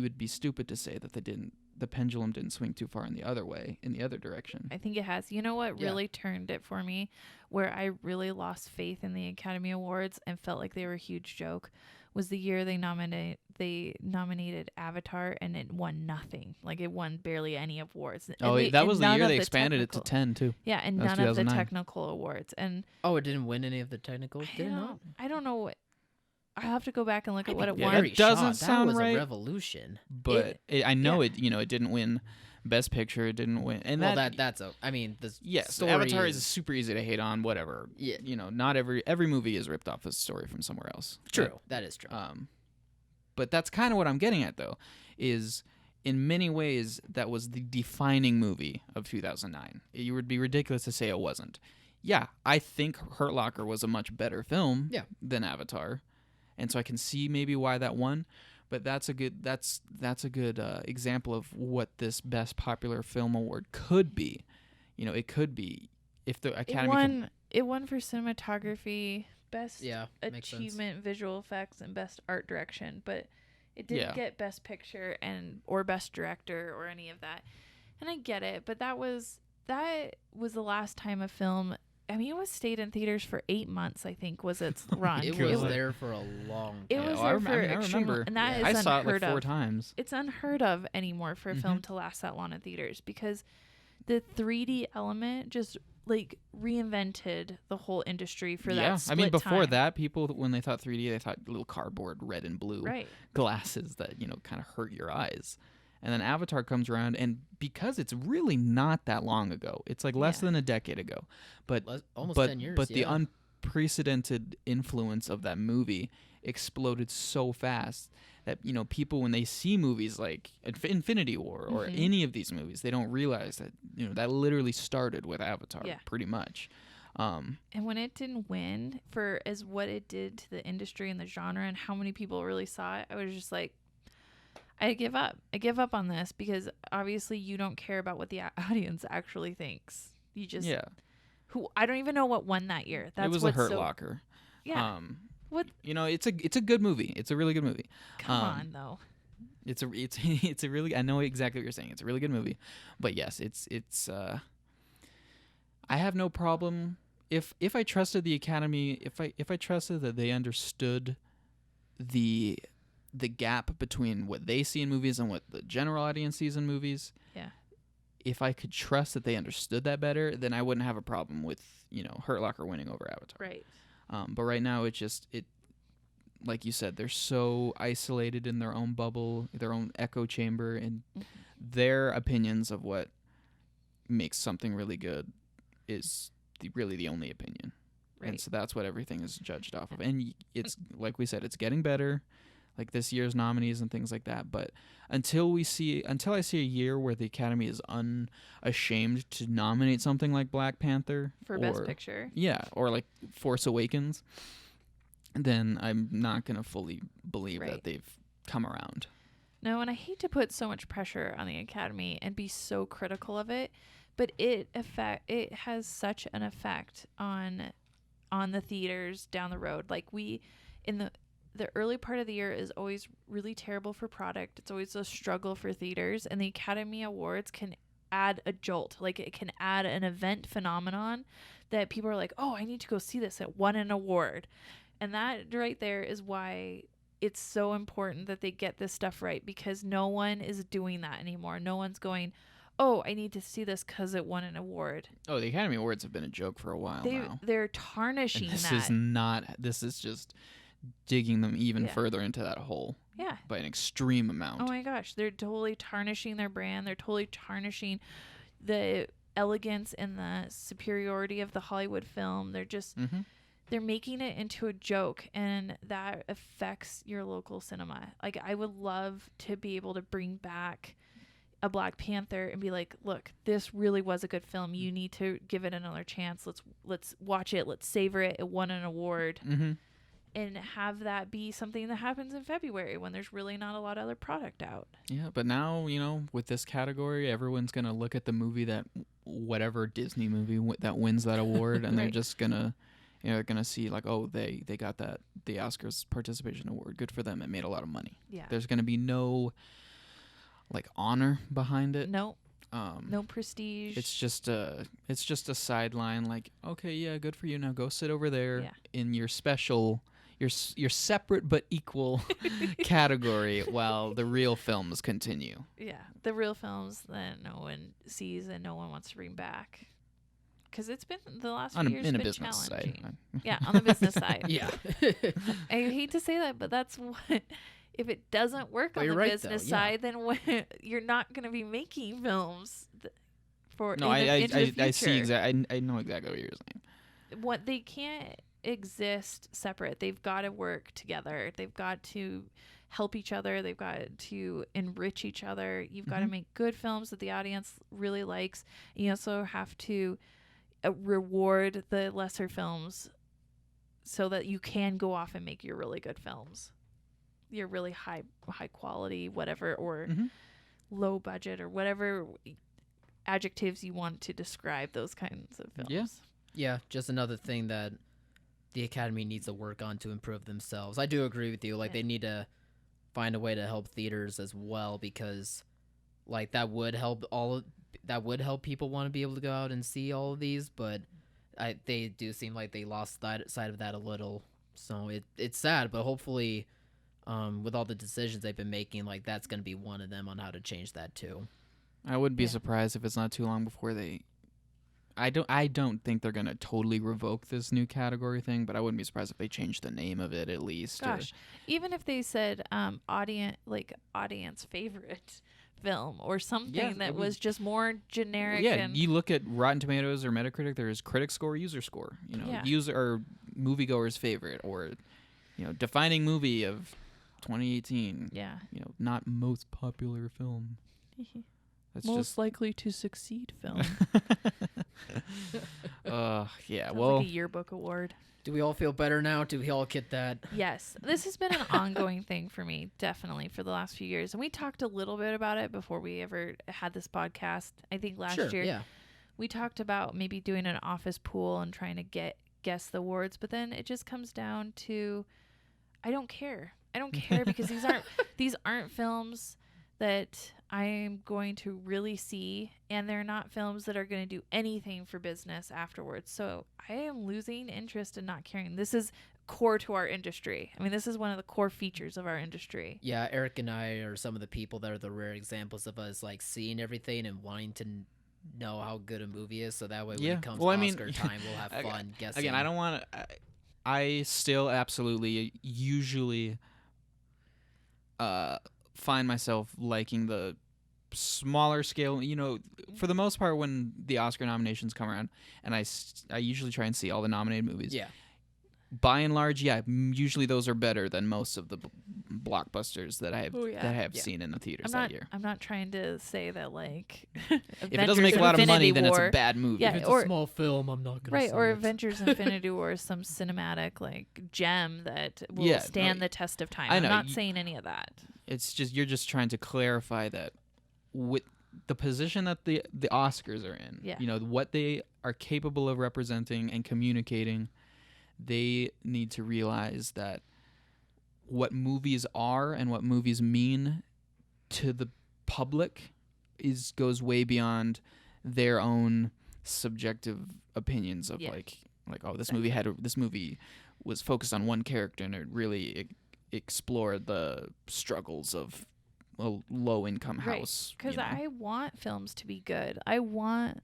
would be stupid to say that the pendulum didn't swing too far in the other way, in the other direction. I think it has. You know what really turned it for me, where I really lost faith in the Academy Awards and felt like they were a huge joke, was the year they nominated Avatar and it won nothing. Like it won barely any awards. That was the year they expanded it to 10 too. Yeah, and That was none of the 2009. technical awards. And It didn't win any of the technicals, did it not? I don't know what. I'll have to go back and look at what it Yeah, won. that doesn't That sound was right. a revolution. But I know it didn't win Best Picture. It didn't win. And Well, yes, story Avatar is super easy to hate on. Whatever. Yeah. Not every movie is ripped off a story from somewhere else. true. That is true. But that's kind of what I'm getting at, though, is in many ways that was the defining movie of 2009. It would be ridiculous to say it wasn't. Yeah, I think Hurt Locker was a much better film than Avatar, and so I can see maybe why that won. But that's a good example of what this Best Popular Film Award could be. It could be if the Academy. It won for cinematography, best makes sense. achievement, visual effects, and best art direction, but it didn't get Best Picture or Best Director or any of that. And I get it, but that was the last time a film. I mean, it stayed in theaters for 8 months. I think was its run. It was there for a long time. It was I there for extreme, remember. and that is I saw it unheard like 4 of. times. It's unheard of anymore for a film to last that long in theaters because the 3D element just like reinvented the whole industry for that split I mean, before time. that, people, when they thought 3D, they thought little cardboard red and blue Right. glasses that, kind of hurt your eyes. And then Avatar comes around, and because it's really not that long ago, it's like less than a decade ago, but almost but 10 years. but the unprecedented influence of that movie exploded so fast that people, when they see movies like Infinity War or any of these movies, they don't realize that that literally started with Avatar, pretty much. And when it didn't win for as what it did to the industry and the genre and how many people really saw it, I was just like, I give up. I give up on this, because obviously you don't care about what the audience actually thinks. You just I don't even know what won that year. That's it was a Hurt Locker. Yeah. What? It's a good movie. It's a really good movie. Come on, though. It's a really, I know exactly what you're saying. It's a really good movie, but yes, it's I have no problem if I trusted the Academy, if I trusted that they understood the gap between what they see in movies and what the general audience sees in movies. Yeah. If I could trust that they understood that better, then I wouldn't have a problem with Hurt Locker winning over Avatar. Right. But right now, it like you said, they're so isolated in their own bubble, their own echo chamber, and their opinions of what makes something really good is really the only opinion. Right. And so that's what everything is judged off of. And it's, like we said, it's getting better, like this year's nominees and things like that. But until I see a year where the Academy is unashamed to nominate something like Black Panther for Best Picture, or like Force Awakens, then I'm not gonna fully believe that they've come around. No, and I hate to put so much pressure on the Academy and be so critical of it, but it has such an effect on the theaters down the road. Like in the early part of the year is always really terrible for product. It's always a struggle for theaters, and the Academy Awards can add a jolt. Like, it can add an event phenomenon that people are like, oh, I need to go see this. It won an award. And that right there is why it's so important that they get this stuff right, because no one is doing that anymore. No one's going, oh, I need to see this because it won an award. Oh, the Academy Awards have been a joke for a while now. They're tarnishing and that. This is just digging them even further into that hole. Yeah. By an extreme amount. Oh my gosh. They're totally tarnishing their brand. They're totally tarnishing the elegance and the superiority of the Hollywood film. They're just... They're making it into a joke, and that affects your local cinema. Like, I would love to be able to bring back a Black Panther and be like, look, this really was a good film. You need to give it another chance. Let's watch it. Let's savor it. It won an award. And have that be something that happens in February when there's really not a lot of other product out. Yeah, but now, with this category, everyone's going to look at the movie whatever Disney movie that wins that award, and they're just going to... they're going to see like, oh, they got the Oscars participation award. Good for them. It made a lot of money. Yeah. There's going to be no like honor behind it. No. No prestige. It's just a sideline. Like, okay, yeah, good for you. Now go sit over there in your special, your separate but equal category while the real films continue. Yeah, the real films that no one sees and no one wants to bring back. Because it's been the last few years been challenging. Side. Yeah, on the business side. Yeah. I hate to say that, but that's what. If it doesn't work on the business side, then you're not going to be making films for. No, I see exactly. I know exactly what you're saying. What they can't exist separate. They've got to work together. They've got to help each other. They've got to enrich each other. You've got to make good films that the audience really likes. You also have to reward the lesser films so that you can go off and make your really good films, your really high quality whatever, or low budget, or whatever adjectives you want to describe those kinds of films. Yeah, just another thing that the Academy needs to work on to improve themselves. I do agree with you. Like, they need to find a way to help theaters as well, because like that would help people want to be able to go out and see all of these, but they do seem like they lost sight of that a little. So it's sad, but hopefully with all the decisions they've been making, like that's going to be one of them on how to change that too. I would be Yeah. surprised if it's not too long before they. I don't think they're gonna totally revoke this new category thing, but I wouldn't be surprised if they change the name of it at least. Gosh, even if they said audience favorite film or something Yeah, that was just more generic. Yeah, and you look at Rotten Tomatoes or Metacritic. There's critic score, user score. Yeah. User or moviegoer's favorite, or defining movie of 2018. yeah, Not most popular film. That's most likely to succeed film. yeah. Sounds Well, like a yearbook award. Do we all feel better now? Do we all get that? Yes, this has been an ongoing thing for me, definitely, for the last few years. And we talked a little bit about it before we ever had this podcast. I think last year Yeah. we talked about maybe doing an office pool and trying to guess the awards, but then it just comes down to I don't care. I don't care because these aren't films that I'm going to really see, and they're not films that are going to do anything for business afterwards. So I am losing interest in not caring. This is core to our industry. I mean, this is one of the core features of our industry. Yeah, Eric and I are some of the people that are the rare examples of us like seeing everything and wanting to know how good a movie is, so that way when Yeah. it comes Well, to I mean, Oscar time, we'll have fun guessing. again, I don't want to. I still absolutely usually find myself liking the smaller scale. For the most part, when the Oscar nominations come around, and I usually try and see all the nominated movies. Yeah. By and large, usually those are better than most of the blockbusters that I have Yeah. that I have seen in the theaters that year. I'm not trying to say that like If it doesn't make a lot of money, then it's a bad movie. Yeah, If it's or- a small film, I'm not gonna Right, see or it. Avengers Infinity War is some cinematic like gem that will Yeah, stand no, the test of time. I I'm know, not saying any of that. It's just you're just trying to clarify that with the position that the Oscars are in, Yeah. what they are capable of representing and communicating, they need to realize that what movies are and what movies mean to the public goes way beyond their own subjective opinions of Yeah. like oh this movie was focused on one character and it really explored the struggles of a low-income house. Because I want films to be good. I want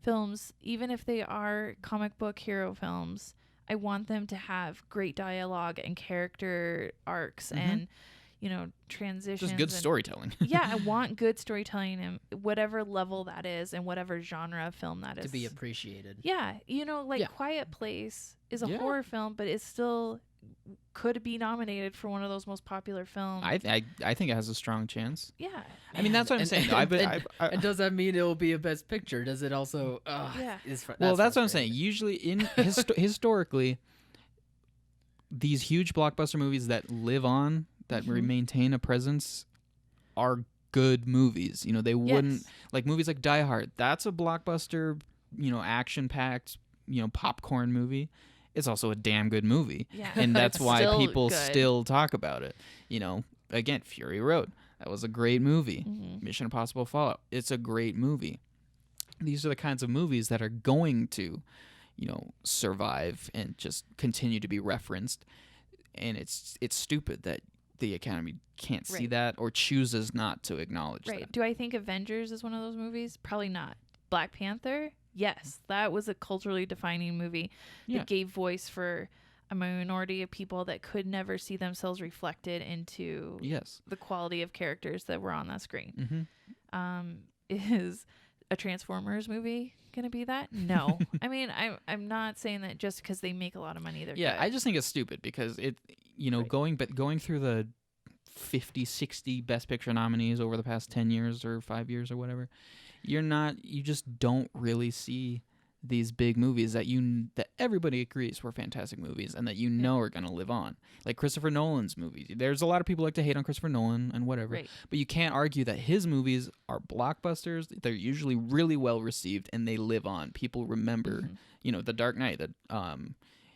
films, even if they are comic book hero films, I want them to have great dialogue and character arcs and, transitions. Just good and storytelling. yeah, I want good storytelling in whatever level that is and whatever genre of film that is. to be appreciated. Yeah, Yeah. Quiet Place is a Yeah. horror film, but it still could be nominated for one of those most popular films. I think it has a strong chance. yeah. I mean, that's what I'm saying. though. And does that mean it will be a best picture? Does it also? Yeah. Well, that's what I'm saying. Usually, historically, these huge blockbuster movies that live on, that maintain a presence, are good movies. They wouldn't like movies like Die Hard. That's a blockbuster, action-packed, popcorn movie. It's also a damn good movie, Yeah. and that's It's why still people good. still talk about it. Again, Fury Road. That was a great movie. Mhm. Mission Impossible Fallout. It's a great movie. These are the kinds of movies that are going to, survive and just continue to be referenced. And it's stupid that the Academy can't see Right. that or chooses not to acknowledge Right. that. Do I think Avengers is one of those movies? Probably not. Black Panther? Yes. That was a culturally defining movie Yeah. that gave voice for a minority of people that could never see themselves reflected into Yes. the quality of characters that were on that screen. Mm-hmm. Is a Transformers movie gonna be that? No. I mean, I'm not saying that just because they make a lot of money they're Yeah, good. I just think it's stupid because it, Right. going through the 50, 60 Best Picture nominees over the past 10 years or 5 years or whatever, you just don't really see these big movies that everybody agrees were fantastic movies and that are going to live on. Like Christopher Nolan's movies. There's a lot of people like to hate on Christopher Nolan and whatever, Right. but you can't argue that his movies are blockbusters. They're usually really well received and they live on. People remember, The Dark Knight,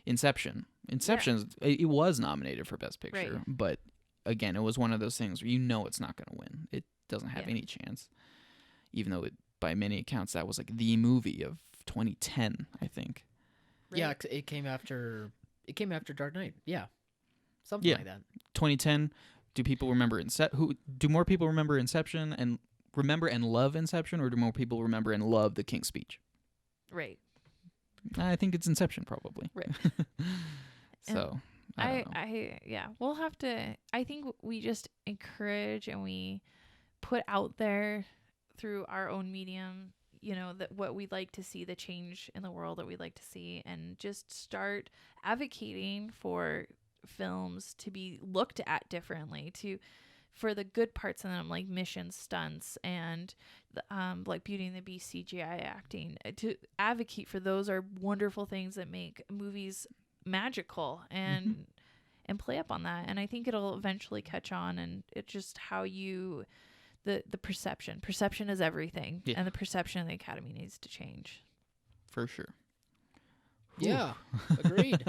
Inception. It was nominated for Best Picture, Right. but again, it was one of those things where it's not going to win. It doesn't have any chance, even though by many accounts that was like the movie of 2010, I think. Yeah, Right. it came after Dark Knight. Yeah, something like that. 2010. Do people remember do more people remember Inception and remember and love Inception, or do more people remember and love The King's Speech? Right. I think it's Inception, probably. Right. So, I don't know. Yeah, we'll have to. I think we just encourage and we put out there through our own medium, that what we'd like to see, the change in the world that we'd like to see, and just start advocating for films to be looked at differently, for the good parts in them, like mission stunts and like Beauty and the Beast CGI acting, to advocate for those are wonderful things that make movies magical and play up on that. And I think it'll eventually catch on, and it's just how you the perception is everything, and the perception of the Academy needs to change for sure. Yeah, agreed.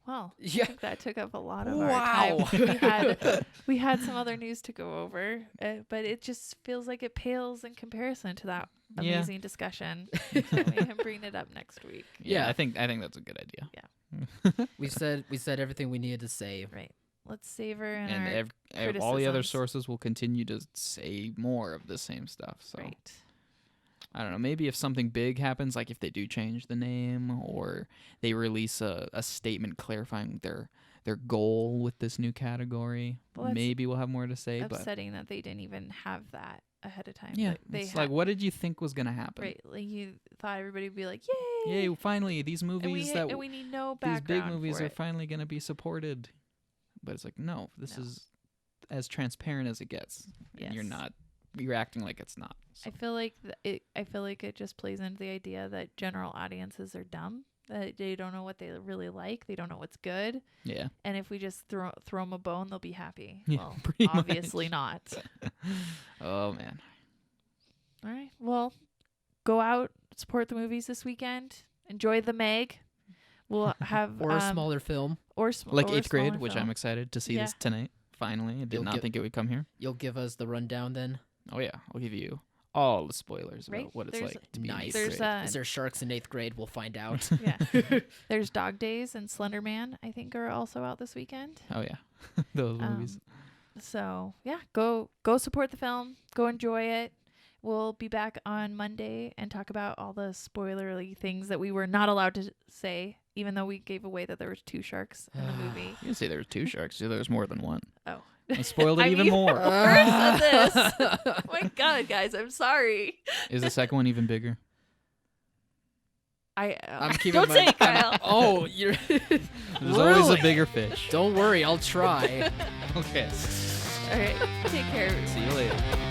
Well, yeah. I think that took up a lot of our time. We had some other news to go over, but it just feels like it pales in comparison to that amazing discussion. So we can bring it up next week. Yeah, I think that's a good idea. Yeah. we said everything we needed to say. Right. Let's savor and all the other sources will continue to say more of the same stuff. So. Right. I don't know, maybe if something big happens, like if they do change the name or they release a statement clarifying their goal with this new category, maybe we'll have more to say. Upsetting that they didn't even have that ahead of time. Yeah, it's like, what did you think was going to happen? Right, like you thought everybody would be like, yay! Yay, finally, these movies and we need no background. These big movies are finally going to be supported. But it's like, no, this is as transparent as it gets. And you're acting like it's not. So. I feel like it just plays into the idea that general audiences are dumb. That they don't know what they really like. They don't know what's good. Yeah. And if we just throw them a bone, they'll be happy. Yeah, well, obviously not. Oh man. All right. Well, go out, support the movies this weekend. Enjoy the Meg. We'll have or a smaller film, like 8th Grade, which I'm excited to see this tonight. Finally, I did not think it would come here. You'll give us the rundown then. Oh yeah, I'll give you all the spoilers about what it's like to be in 8th grade. Is there sharks in 8th grade? We'll find out. Yeah. There's Dog Days and Slender Man, I think, are also out this weekend. Oh yeah, those movies. So yeah, go support the film. Go enjoy it. We'll be back on Monday and talk about all the spoilerly things that we were not allowed to say, even though we gave away that there was 2 sharks in the movie. You didn't say there was 2 sharks. You said there was more than 1. Oh. I spoiled it even more. Worse than this. Oh my God, guys, I'm sorry. Is the second one even bigger? I'm keeping don't say it, Kyle. Oh, you're. There's always a bigger fish. Don't worry, I'll try. Okay. All right. Take care. See you later.